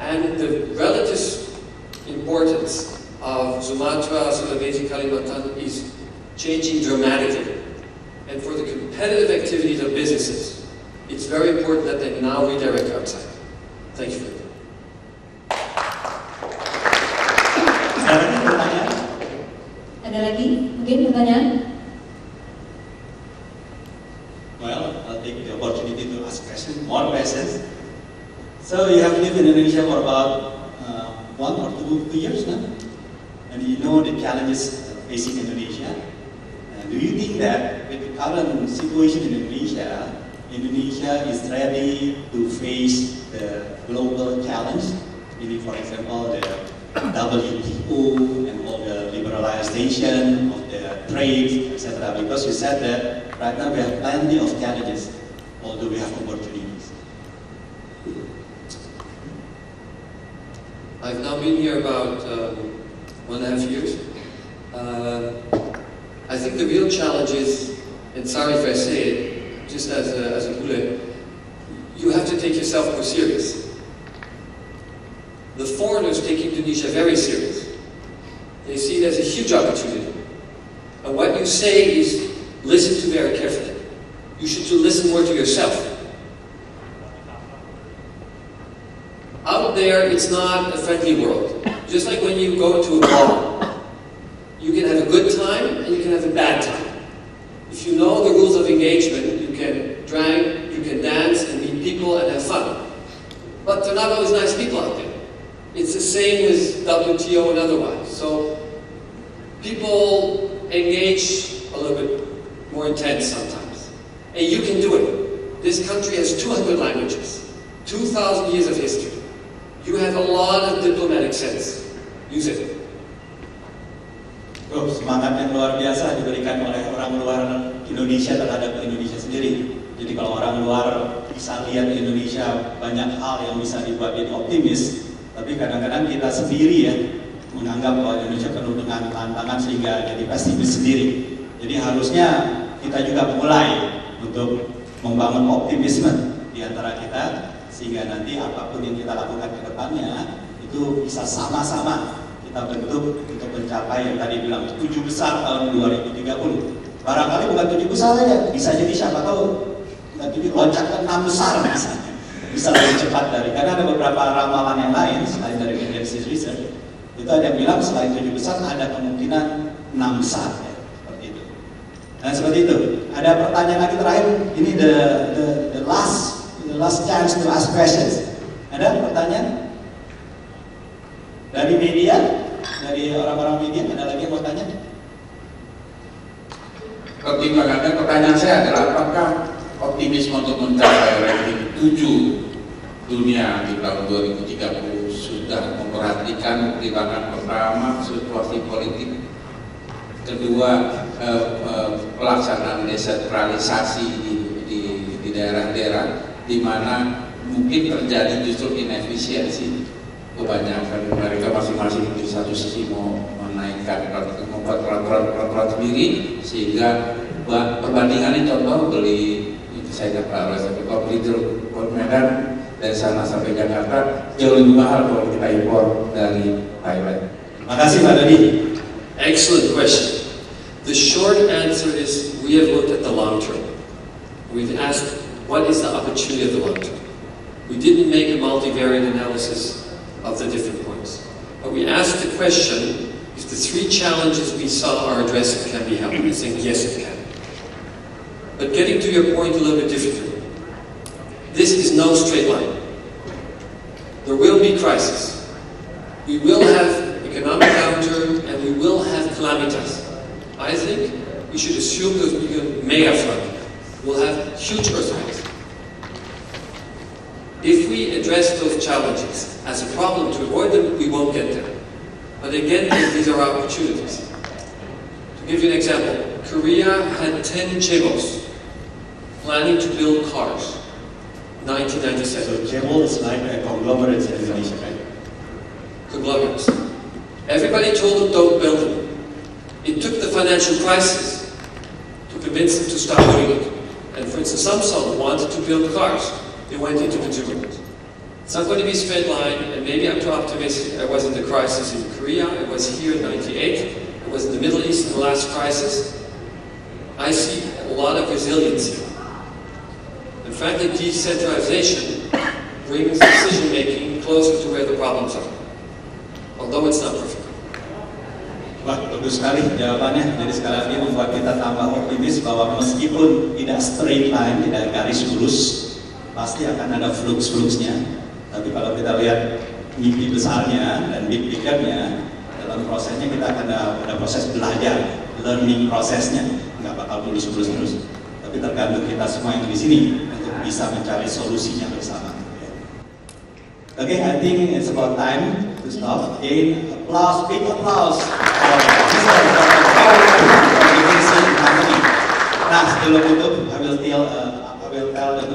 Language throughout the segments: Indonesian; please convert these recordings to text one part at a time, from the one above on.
And the relative importance of Sumatra, Sulawesi, Kalimantan is changing dramatically. And for the competitive activities of businesses, it's very important that they now redirect outside. Thank you for that. Ada lagi? Mungkin pertanyaan? Well, I'll take the opportunity to ask more questions. So you have lived in Indonesia for about 1 or 2 years now, and you know the challenges facing Indonesia. Do you think that with the current situation in Indonesia, Indonesia is ready to face the global challenge? Meaning, for example, the WTO and all the liberalization of the trade, etc. Because you said that right now we have plenty of challenges, although we have opportunities. I've now been here about 1.5 years. I think the real challenge is, and sorry if I say it, just as a Bule, you have to take yourself more serious. The foreigners take Indonesia very serious. They see it as a huge opportunity. And what you say is, listen to very carefully. You should listen more to yourself. Out there, it's not a friendly world. Just like when you go to a bar, you can have a good time and you can have a bad time. If you know the rules of engagement, you can drink, you can dance and meet people and have fun. But they're not always nice people out there. It's the same with WTO and otherwise. So people engage a little bit more intense sometimes. And you can do it. This country has 200 languages, 2,000 years of history. You have a lot of diplomatic sense. Use it. Semangat yang luar biasa diberikan oleh orang luar Indonesia terhadap Indonesia sendiri. Jadi kalau orang luar bisa lihat Indonesia banyak hal yang bisa dibuat jadi optimis, tapi kadang-kadang kita sendiri ya menganggap bahwa Indonesia penuh dengan tantangan sehingga jadi pesimis sendiri. Jadi harusnya kita juga mulai untuk membangun optimisme di antara kita sehingga nanti apapun yang kita lakukan ke depannya itu bisa sama-sama kita bentuk untuk mencapai yang tadi bilang 7 besar tahun 2030. Barangkali bukan 7 besar saja, bisa jadi siapa tahu nanti loncat ke 6 besar misalnya. Bisa lebih cepat dari, karena ada beberapa ramalan yang lain selain dari Mendel's Research. Itu ada yang bilang selain 7 besar ada kemungkinan 6 besar ya, seperti itu. Nah seperti itu. Ada pertanyaan lagi terakhir. Ini the last chance to ask questions. Ada pertanyaan dari media? Dari orang-orang media, ada lagi yang mau tanya? Pertimbangannya, pertanyaan saya adalah apakah optimisme untuk mencapai ranking 7 dunia di tahun 2030 sudah memperhatikan pertimbangan pertama situasi politik, kedua pelaksanaan desentralisasi di daerah-daerah di mana mungkin terjadi justru inefisiensi. Kebanyakan mereka masing-masing di satu sisi mau menaikkan membuat peraturan sendiri sehingga perbandingannya contoh beli itu saya dapat kalau beli jeruk Medan dari sana sampai Jakarta jauh lebih mahal kalau kita impor dari Thailand. Terima kasih Pak Dodi. Excellent question. The short answer is we have looked at the long term. We've asked what is the opportunity of the long term. We didn't make a multivariate analysis of the different points. But we asked the question, if the 3 challenges we saw are addressed, can be helped? We think yes, it can. But getting to your point a little bit differently, this is no straight line. There will be crisis. We will have economic downturn and we will have calamitas. I think we should assume that we may have flood. We'll have huge earthquakes. If we address those challenges as a problem to avoid them, we won't get there. But again, these are opportunities. To give you an example, Korea had 10 chaebols planning to build cars. 1997. So chaebol is like a conglomerate in Indonesia, right? Conglomerates. Everybody told them don't build them. It took the financial crisis to convince them to stop doing it. And for instance, Samsung wanted to build cars. They went into consumer goods. It's not going to be a straight line, and maybe I'm too optimistic. I was in the crisis in Korea, I was here in '98, I was in the Middle East in the last crisis. I see a lot of resiliency. And frankly, decentralization brings decision-making closer to where the problems are, although it's not perfect. Wah, bagus sekali jawabannya. Jadi sekali lagi membuat kita tambah optimis bahwa meskipun tidak straight line, tidak garis lurus, pasti akan ada flux-fluxnya. Tapi kalau kita lihat mimpi besarnya dan big picture-nya, dalam prosesnya kita akan ada proses belajar, learning prosesnya, nggak bakal lurus-lurus terus. Tapi tergantung kita semua yang di sini untuk bisa mencari solusinya bersama. Okay, I think it's about time to stop. Again, applause, big applause for Mr. Nah, sebelum itu, I will tell them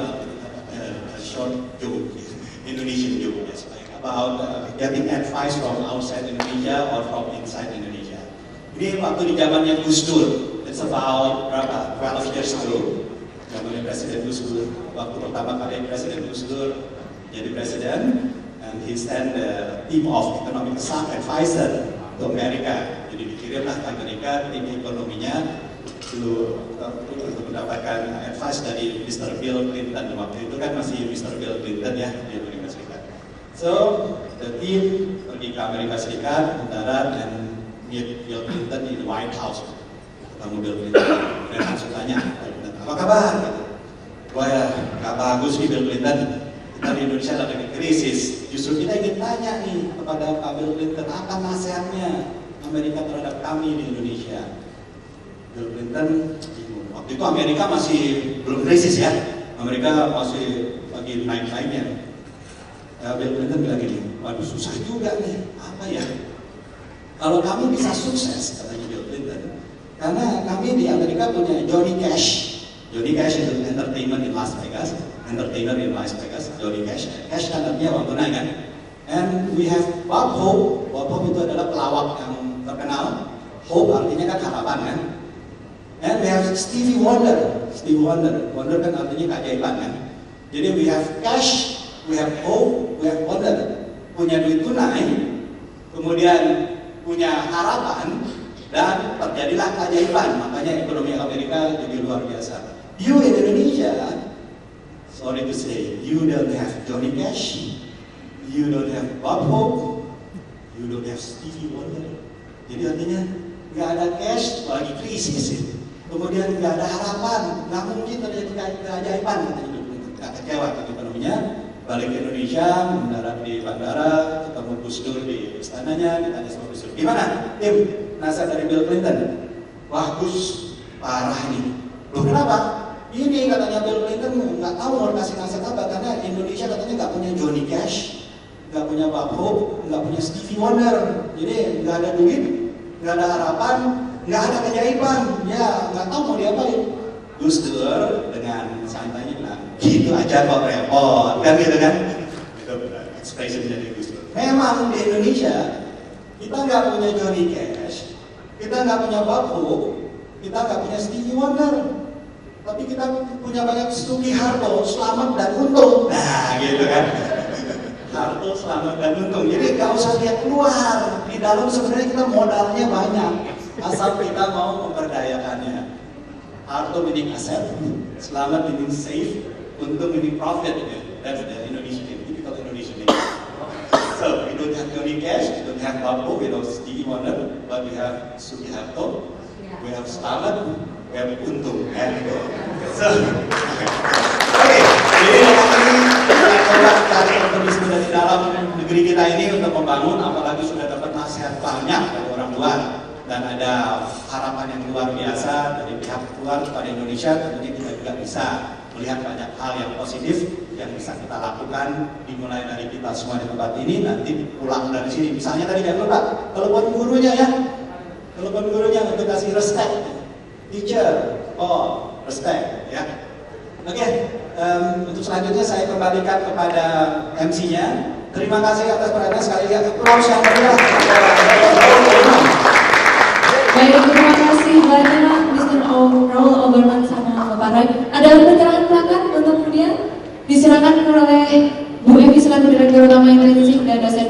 a short joke, Indonesian joke, yes, about getting advice from outside Indonesia or from inside Indonesia. Ini waktu di zamannya Gus Dur, it's about 12 years ago, zamannya Presiden Gus Dur. Waktu pertama kali Presiden Gus Dur jadi presiden, and he send the team of economic advisor to Amerika. Jadi dikirimlah ke Amerika tim ekonominya untuk mendapatkan advice dari Mr. Bill Clinton. Waktu itu kan masih Mr. Bill Clinton ya di Amerika Serikat. So the team pergi ke Amerika Serikat, mendarat dan meet Bill Clinton di White House. Ketemu Bill Clinton, dan langsung tanya, apa kabar? Wah ya, nggak bagus nih Bill Clinton. Kita di Indonesia lagi krisis. Justru kita ingin tanya nih kepada Pak Bill Clinton, apa nasihatnya Amerika terhadap kami di Indonesia? Bill Clinton, waktu itu Amerika masih belum krisis ya. Amerika masih lagi naik-naiknya. Bill Clinton bilang gini, waduh susah juga nih, apa ya? Kalau kami bisa sukses, katanya Bill Clinton, karena kami di Amerika punya Johnny Cash. Johnny Cash itu entertainment in Las Vegas. Entertainer in Las Vegas, Johnny Cash. Cash kan artinya uang tunai kan. And we have Bob Hope. Bob Hope itu adalah pelawak yang terkenal. Hope artinya kan harapan kan. And we have Stevie Wonder. Stevie Wonder. Wonder kan artinya keajaiban kan. Jadi we have cash, we have hope, we have wonder. Punya duit tunai, kemudian punya harapan, dan terjadilah keajaiban. Makanya ekonomi Amerika jadi luar biasa. You in Indonesia, sorry to say, you don't have Johnny Cash, you don't have Bob Hope, you don't have Stevie Wonder. Jadi artinya nggak ada cash, lagi krisis itu. Kemudian nggak ada harapan, nggak mungkin terjadi keajaiban. Nggak kecewa gitu ekonominya. Balik ke Indonesia, mendarat di bandara, ketemu Gus Dur di istananya, ditanya sama Gus Dur, gimana tim nasihat dari Bill Clinton? Wah Gus, parah nih. Loh kenapa? Ini katanya Bill Clinton nggak tahu mau kasih nasihat apa, karena Indonesia katanya nggak punya Johnny Cash, nggak punya Bob Hope, nggak punya Stevie Wonder. Jadi nggak ada duit, nggak ada harapan, nggak ada keajaiban. Ya nggak tahu mau diapain. Gus Dur dengan santainya bilang, gitu aja kok repot, kan gitu kan? Itu expression dari Gus Dur. Memang di Indonesia kita nggak punya Johnny Cash, kita nggak punya Bob Hope, kita nggak punya Stevie Wonder. Tapi kita punya banyak Sugi Harto, selamat dan untung. Nah gitu kan. Harto, selamat dan untung. Jadi gak usah lihat keluar. Di dalam sebenarnya kita modalnya banyak. Asal kita mau memperdayakannya. Harto meaning aset, selamat meaning safe, untung meaning profit. That's the Indonesian name, typical Indonesian name. So we don't have Johnny Cash, we don't have Bob Hope, we don't have Stevie Wonder, but we have Sugi Harto, we have selamat, we have untung, and so, okay, jadi kita coba cari optimisme dari dalam negeri kita ini untuk membangun, apalagi sudah dapat nasihat banyak dari orang luar dan ada harapan yang luar biasa dari pihak luar kepada Indonesia. Tentunya kita juga bisa melihat banyak hal yang positif yang bisa kita lakukan, dimulai dari kita semua di tempat ini, nanti pulang dari sini. Misalnya tadi jangan lupa telepon gurunya ya, telepon gurunya untuk kasih respect. Teacher, oh respect ya. Oke, untuk selanjutnya saya kembalikan kepada MC-nya. Terima kasih atas perhatian, sekali lagi applause yang meriah. Baik, terima kasih banyak Mr. Raul Oberman sama Bapak Roy. Ada pertanyaan belakang untuk kemudian disilakan oleh Bu Evi selaku Direktur Utama Intrinsik dan dosen